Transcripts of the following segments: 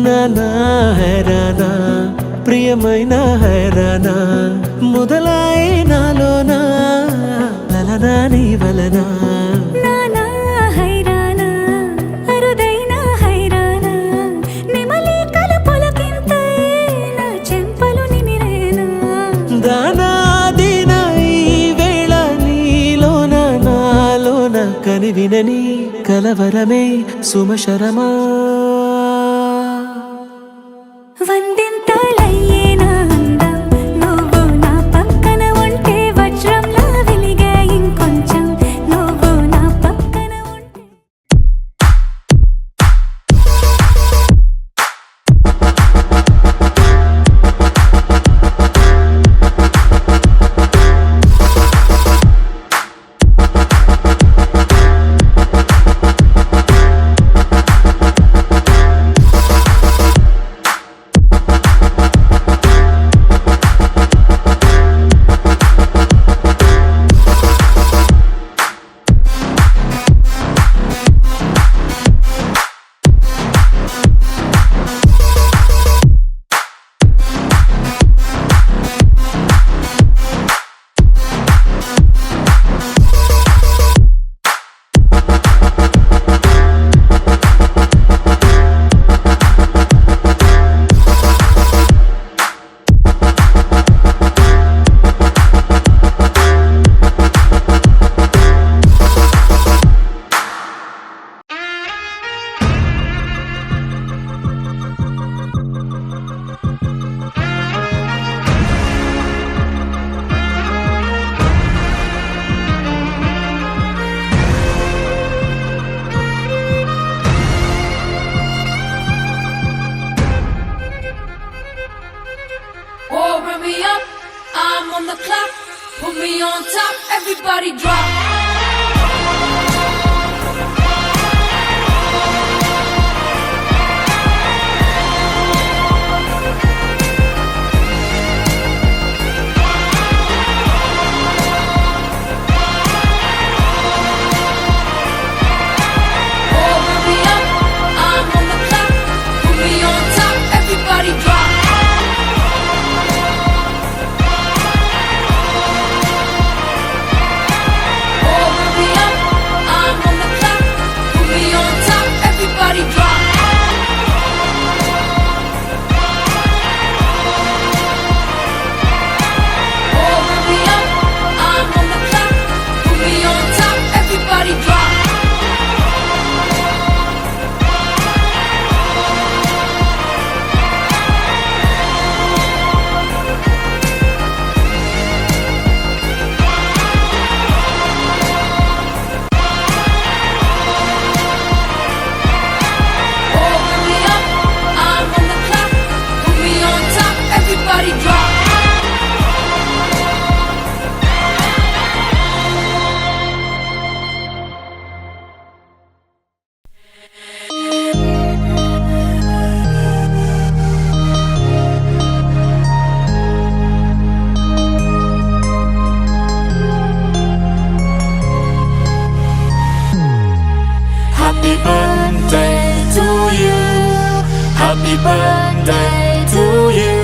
నానా హైరానా ప్రియమైన హైరానా మొదలాయి నాలోనా లలనా నీ వలనా నానా హైరానా అరుదైన హైరానా నిమలి కలుపులకింతై నా చెంపలు నిమిరేనా దానా దీనా ఈ వేళ నీలోన నాలోన కనివినని కలవరమే సుమశరమా వందింతలయ్యేనా అందం నువ్వు నా పక్కన ఉంటే వజ్రంలా వెలిగే ఇంకొంచెం నువ్వు నా పక్కన ఉంటే Bring me up, I'm on the clock. Put me on top, everybody drop. Bring me up, I'm on the clock. Put me on top, everybody drop. Happy birthday to you.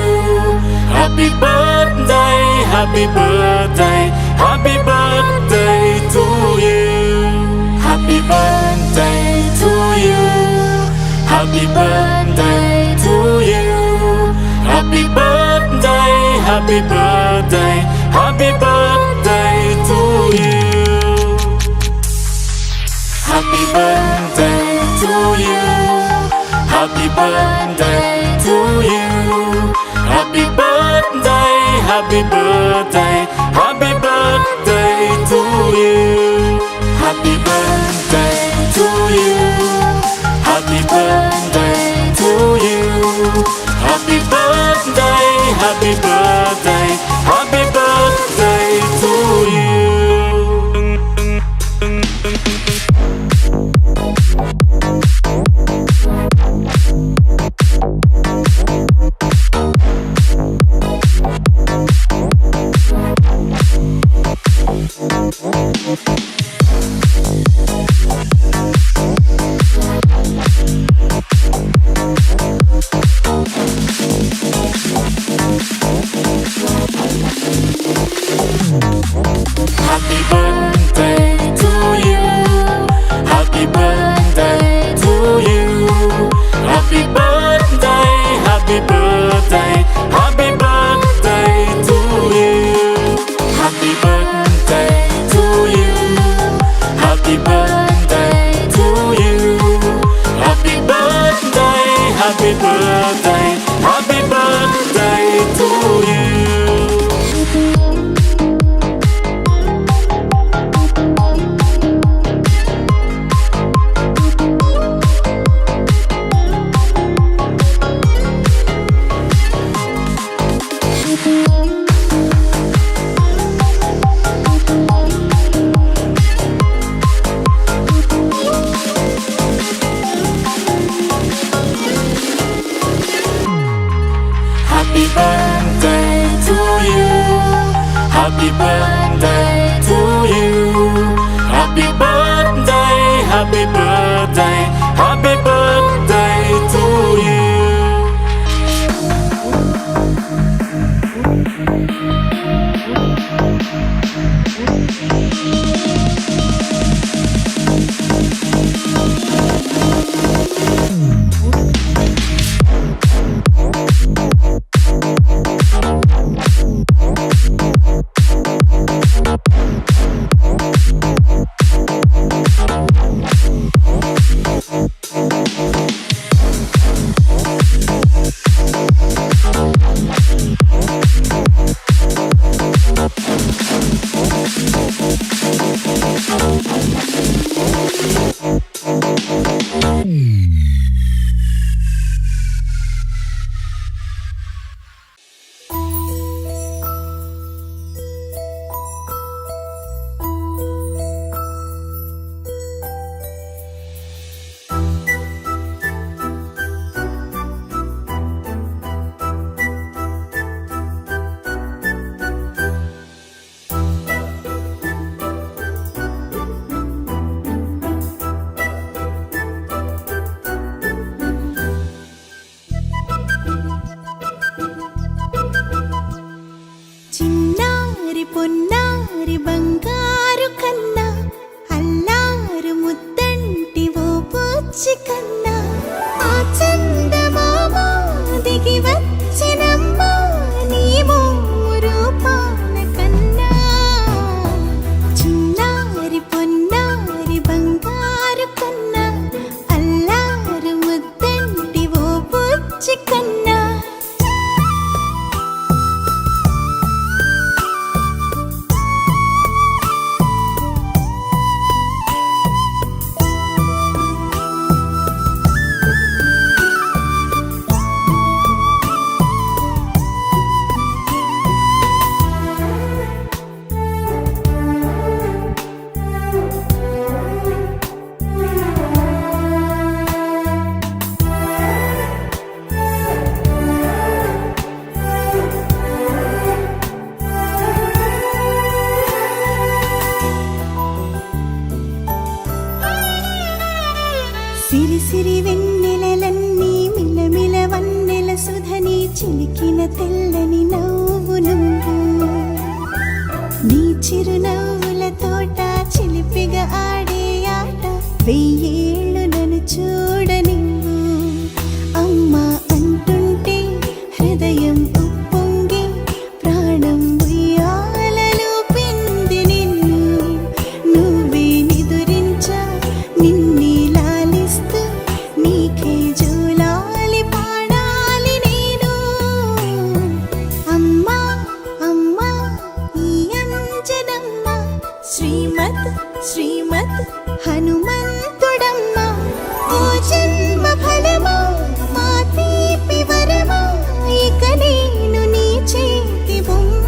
Happy birthday, happy birthday, happy birthday to you. Happy birthday to you. Happy birthday to you. Happy birthday, happy birthday, happy birthday to you. Happy birthday to you. Happy birthday to you. Happy birthday, happy birthday, happy birthday to you. Happy birthday to you. Happy birthday to you. Happy birthday, happy birthday, happy birthday to you. Happy birthday to you. Happy birthday to you. Happy birthday, happy birthday, happy birthday to you. Happy birthday to you. Happy birthday to you. Happy birthday, happy birthday, happy birthday to you. Happy birthday to you. Happy birthday to you. Happy birthday, happy birthday, happy birthday to you. చిన్నారి పొన్నారి బంగారు కన్నా అల్లారు ముద్దంటి ఓ పూచి కన్నా ఆ చందమామ దిగి వచ్చినమ్మా నీ రూపాన కన్నా చిన్నారి పొన్నారి బంగారు కన్నా అల్లారు ముద్దంటి ఓ పూచి కన్నా సిరి సిరి వెన్నెలలన్నీ మిలమిలవన్న చిలికిన తెల్లని నవ్వు నువ్వు నీ చిరునవ్వుల తోట చిలిపిగా ఆడే ఆట వెయ్యేళ్ళు నన్ను చూడనివ్వు అమ్మా అంటుంటే హృదయం ఉప్పొంగి ప్రాణం ఉయ్యాలలో పింది నిన్ను నువ్వే నిదురించా నిన్నే లాలిస్తూ నీకే జోలాలి పాడాలి నేను అమ్మా అమ్మా ఈ అంజనమ్మ శ్రీమత్ శ్రీమత్ హనుమంతుడమ్మ ఓ జన్మ ఫలమా మా తీపి వరమా ఇక నేను నీ చేతి బొమ్మ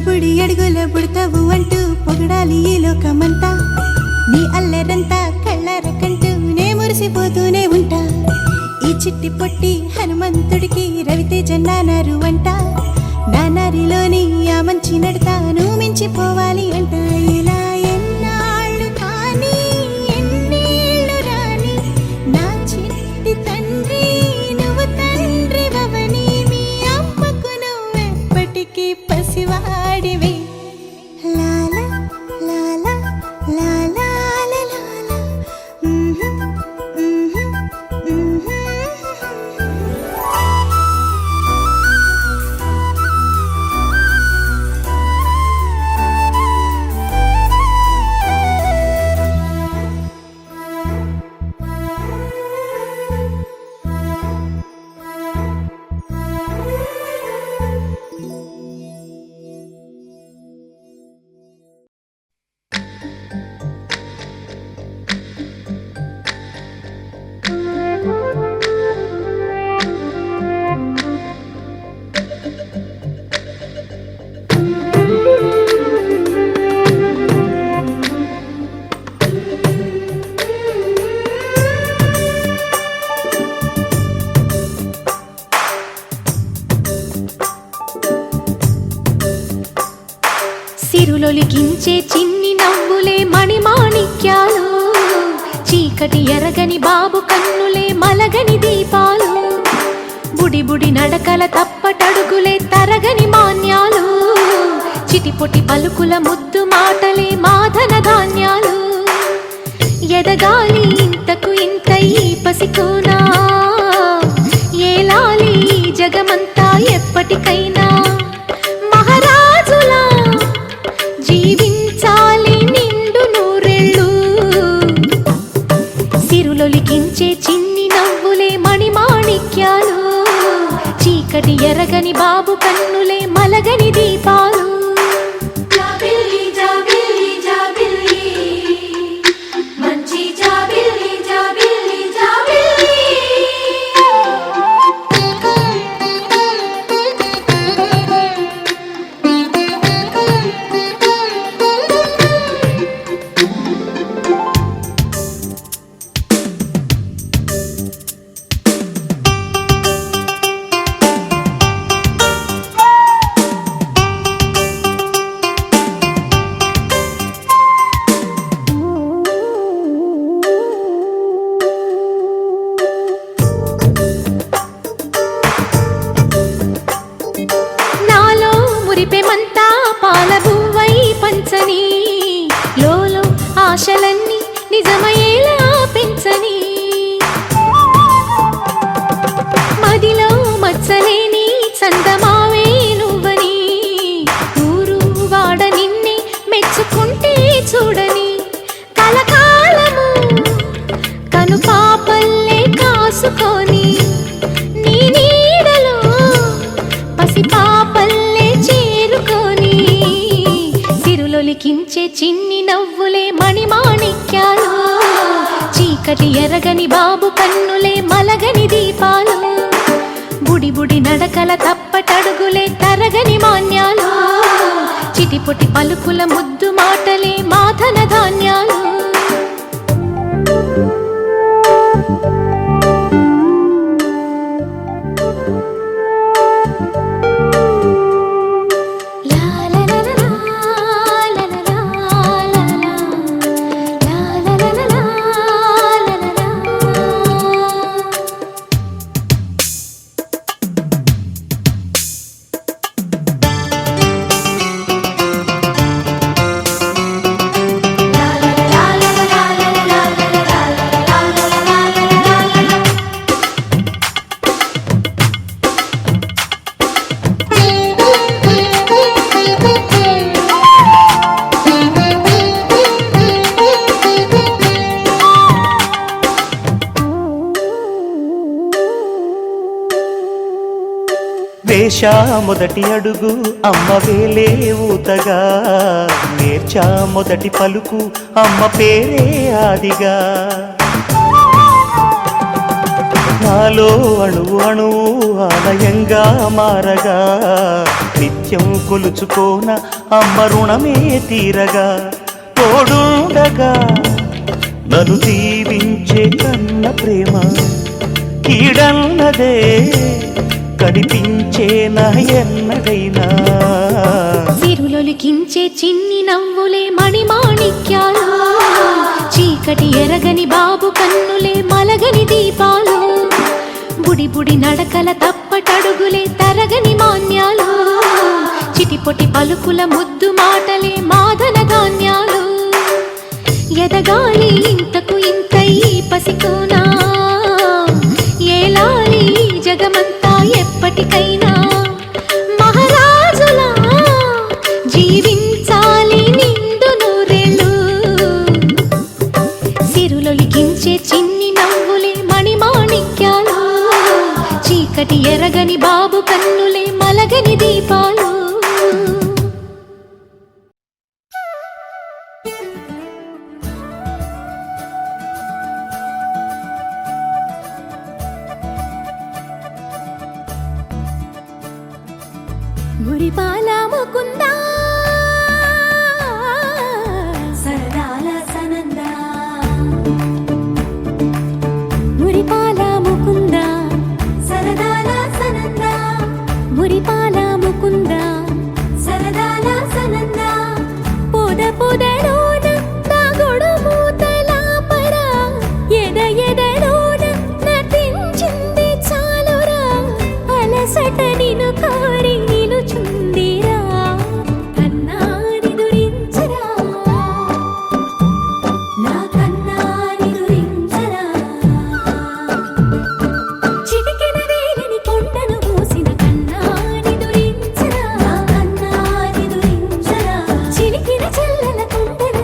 బుడి అడుగుల బుడతావు అంటూ పొగడాలి ఈ లోకమంతా నీ అల్లరంతా కళ్ళారకంటూ నే మురిసిపోతూనే ఉంటా ఈ చిట్టి పొట్టి హనుమంతుడికి రవితేజ నానారు అంట నానారిలోని ఆ మంచి నడతాను మించిపోవాలి అంట ఇలా ఎన్నాళ్ళు కానీ ఎన్నేళ్ళు రాని నా చిట్టి తండ్రి నువ్వు తండ్రి భవని మీ అమ్మకు నువ్వెప్పటికీ పసివాడివి లాలా లాలా లాలా లాలా సిరులొలికించే చిన్ని నవ్వులే మణిమాణిక్యాలు చీకటి ఎరగని బాబు కన్నులే మలగని దీపాలు బుడి బుడి నడకల తప్పటడుగులే తరగని మాన్యాలు చిటిపొటి పలుకుల ముద్దు మాటలే మాధన ధాన్యాలు ఎదగాలి ఇంతకు ఇంత ఈ పసికోనా ఏలాలి జగమంతా ఎప్పటికైనా మహారాజులా జీవించాలి నిండు నూరెళ్ళు సిరులొలికించే చిన్ని నవ్వులే మణిమాణిక్యాలు చీకటి ఎరగని బాబు కన్నులే మలగని దీపాలు జాబిల్లి జాబిల్లి జాబిల్లి మంచి జాబిల్లి జాబిల్లి జాబిల్లి మురిపెమంతా పాలబువ్వై పంచని లోలో ఆశలన్నీ నిజమయ్యేలా పెంచని మదిలో మచ్చలేని చందమావే నువ్వని ఊరు వాడ నిన్నే మెచ్చుకుంటే చూడని కలకాలము కను పాపల్లే కాసుకొని నీ నీడలో పసి పాపల్లే చేరుకొని సిరులొలికించే చిన్ని నవ్వులే మణిమాణిక్యాలు చీకటి ఎరగని బాబు కన్నులే మలగని దీపాలు బుడి బుడి నడకల తప్పటడుగులే తరగని మాన్యాలు చిటిపొటి పలుకుల ముద్దు మాటలే మాధన ధాన్యాలు వేశా మొదటి అడుగు అమ్మ వేలే ఊతగా, నేర్చా మొదటి పలుకు అమ్మ పేరే ఆదిగా. నాలో అణువు అణువు ఆలయంగా మారగా, నిత్యం కొలుచుకోన అమ్మ రుణమే తీరగా. తోడుండగా నన్ను దీవించే కన్న ప్రేమ కీడన్నదే కనిపించే నా ఎన్నడైనా. సిరులొలికించే చిన్ని నవ్వులే మణిమాణిక్యాలు, చీకటి ఎరగని బాబు కన్నులే మలగని దీపాలు. బుడి బుడి నడకల తప్పటడుగులే తరగని మాన్యాలు, చిటిపొటి పలుకుల ముద్దు మాటలే మాదన ధాన్యాలు. ఎదగాలి ఇంతకు ఇంత ఈ పసికోనా, ఏలాలి జగమంతా ఎప్పటికైనా. మహారాజులా జీవించాలి నిండు నూరేళ్ళు, సిరులొలికించే చిన్ని నవ్వులే మణిమాణిక్యాలు, చీకటి ఎరగని బాబు కన్నులే మలగని దీపాలు. మురిపాల ముకుందా సరదాల సనందా, మురిపాల ముకుందా సరదాల సనందా, మురిపాల ముకుందా సరదాల సనందా. పొద పొదలోన తాగుడు మూతల పరా, ఎద ఎదలోన నటించింది చాలురా. అలసట నిను కోరి నిలుచుందిరా, కన్నాని దురించరా నా కన్నాని దురించరా. చిటికెన వేలిని కొండను మూసిన కన్నాని దురించరా నా కన్నాని దురించరా. చిలికిన చెల్లెల కొండను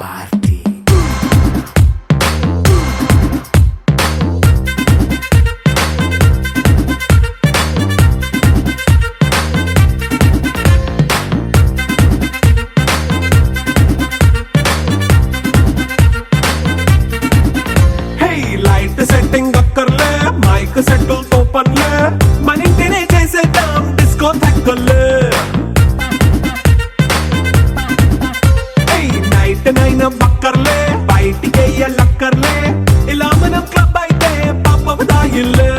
పార్టీ లైట్ సెట్టింగ్ అక్కర్లే మైక్ సెట్టుల్ తో పనులే మన ఇంటినే చేసేద్దాం డిస్కో తక్కువలే నైట్ నైన్ బక్కర్లే బయటికి వెళ్ళక్కర్లే ఇలా మనం క్లబ్ అయితే పాప దాయిల్లే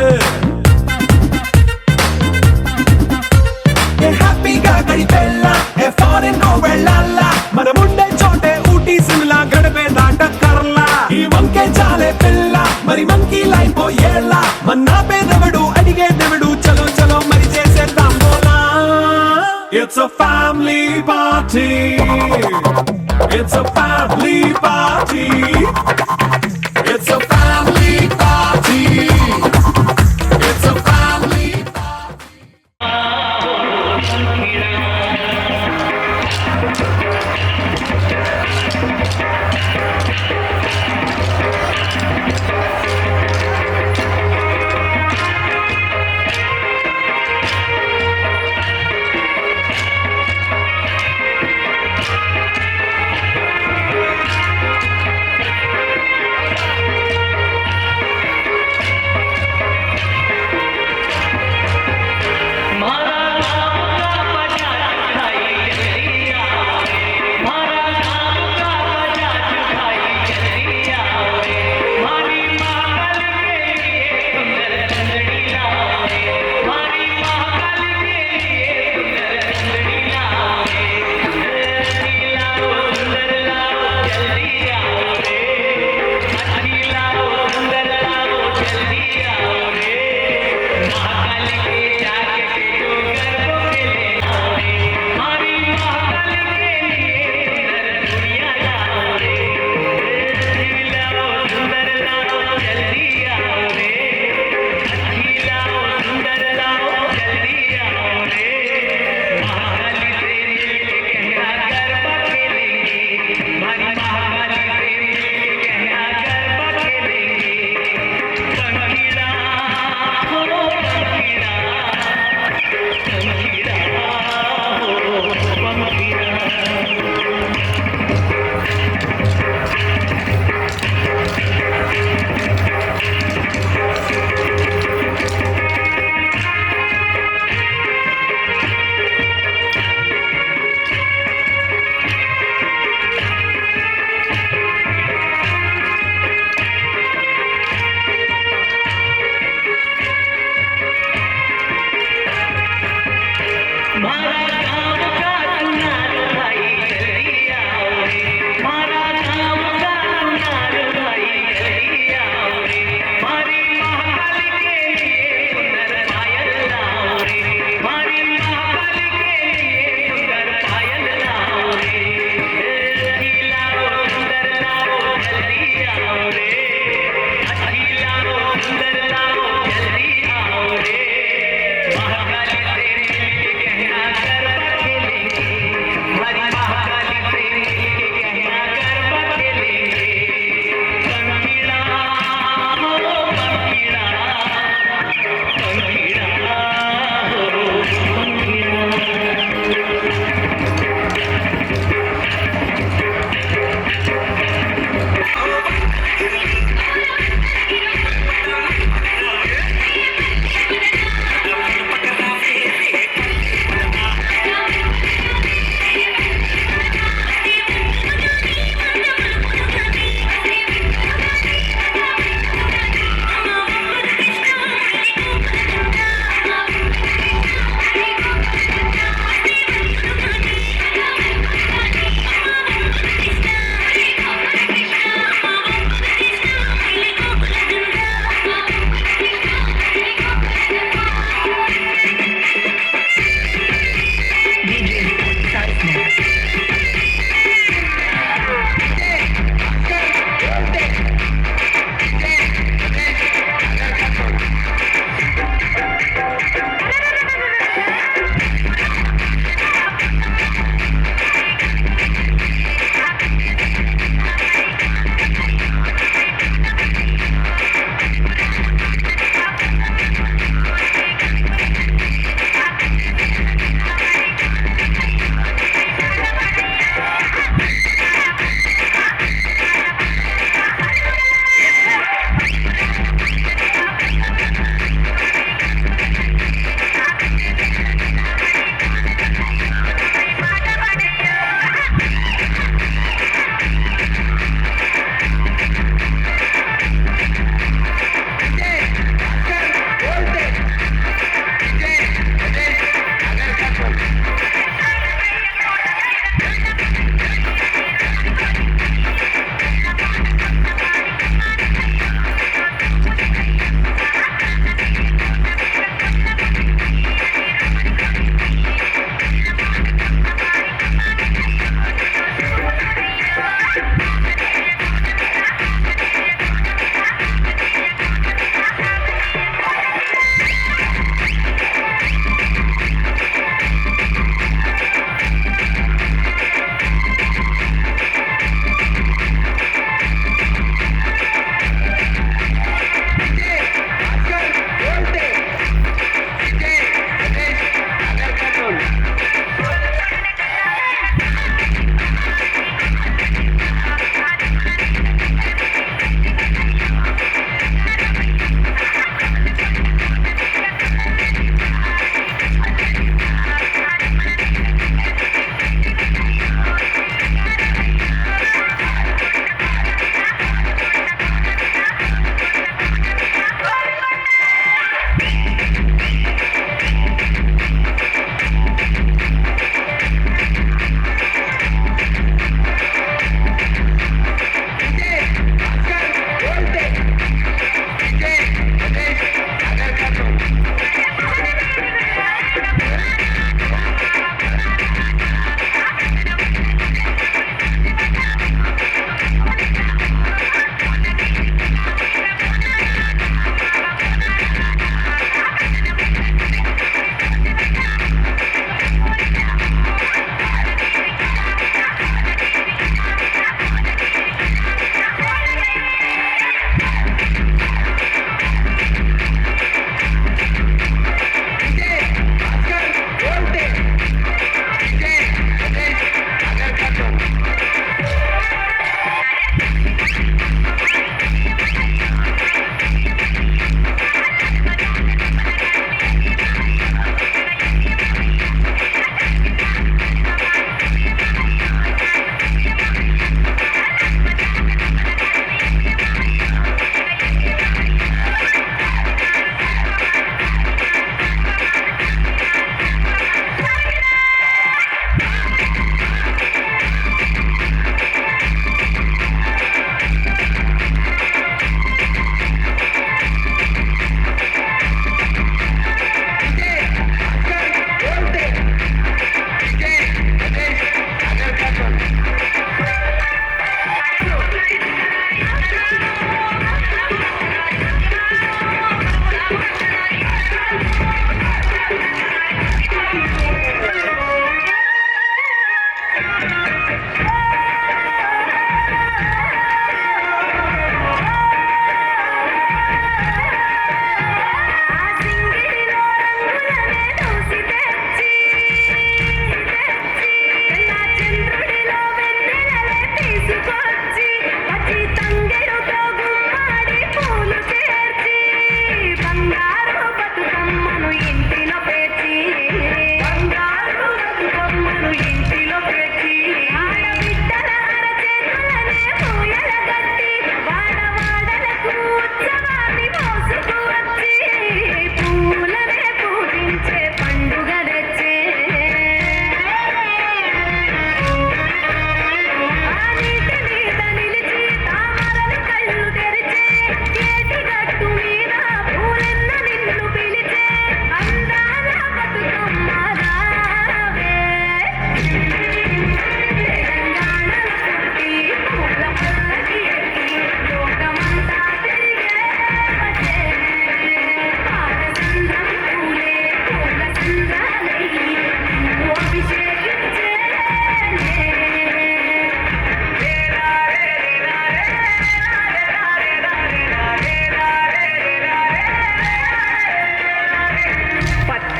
హ్యాపీగా గడిపెళ్ళ ఏ ఫారెన్ నో వెళ్ళాల మనం ఉండే చోటే ఊటీ సిమ్లా గడిపే దాటక్కర్లా ఈ వంకే చాలే పిల్ల మరి మంకీ లైఫ్ ఏళ్ళ మన్నా పేదవడు అడిగే దేవుడు చలో చలో మరి చేసేద్దాం బోలా it's a family party it's a family party it's a family party it's a family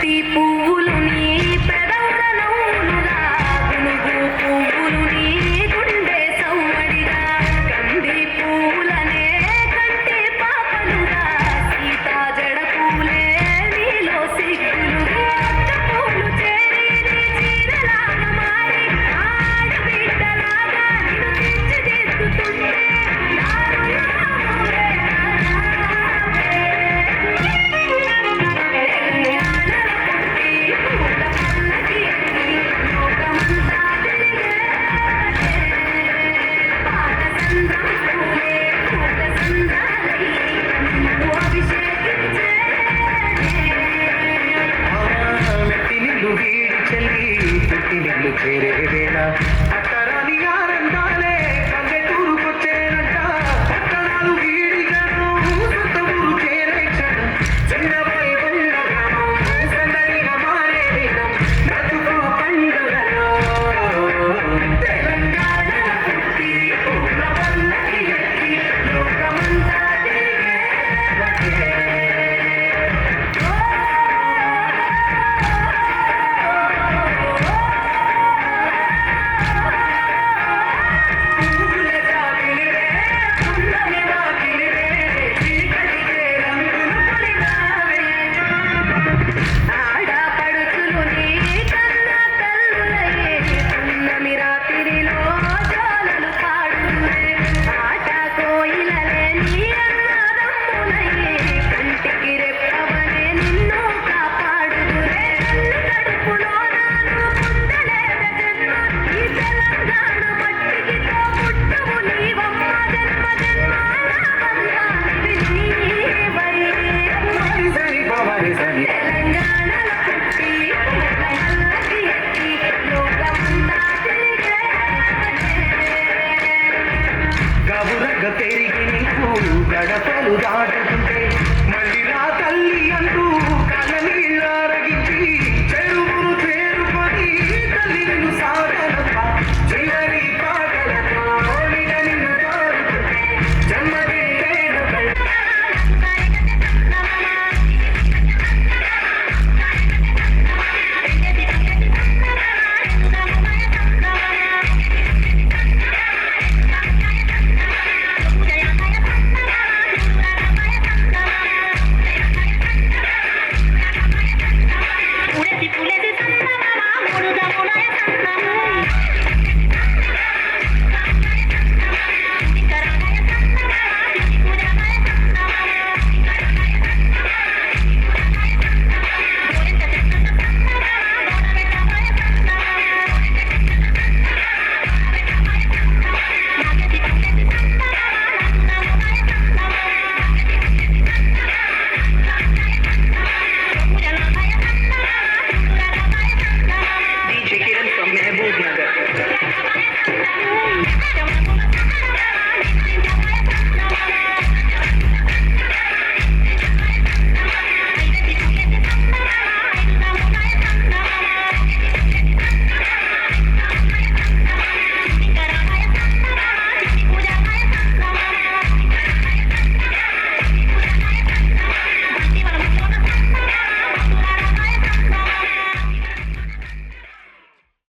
బంతి పువ్వులు నీ పెదవుల నవ్వులుగా గునుగు పువ్వులు నీ గుండె సవ్వడిగా కంది పువ్వులనే కంటి పాపలుగా సీతా జడ పూలే నీలో సిగ్గులుగా పూలు చేరి నీ చీరలాగా మారి ఆడబిడ్డలాగా నిన్ను తీర్చిదిద్దుతుంటే మెట్టి నిల్లు వీడి చెల్లి పుట్టి నిల్లు చేరే వేళ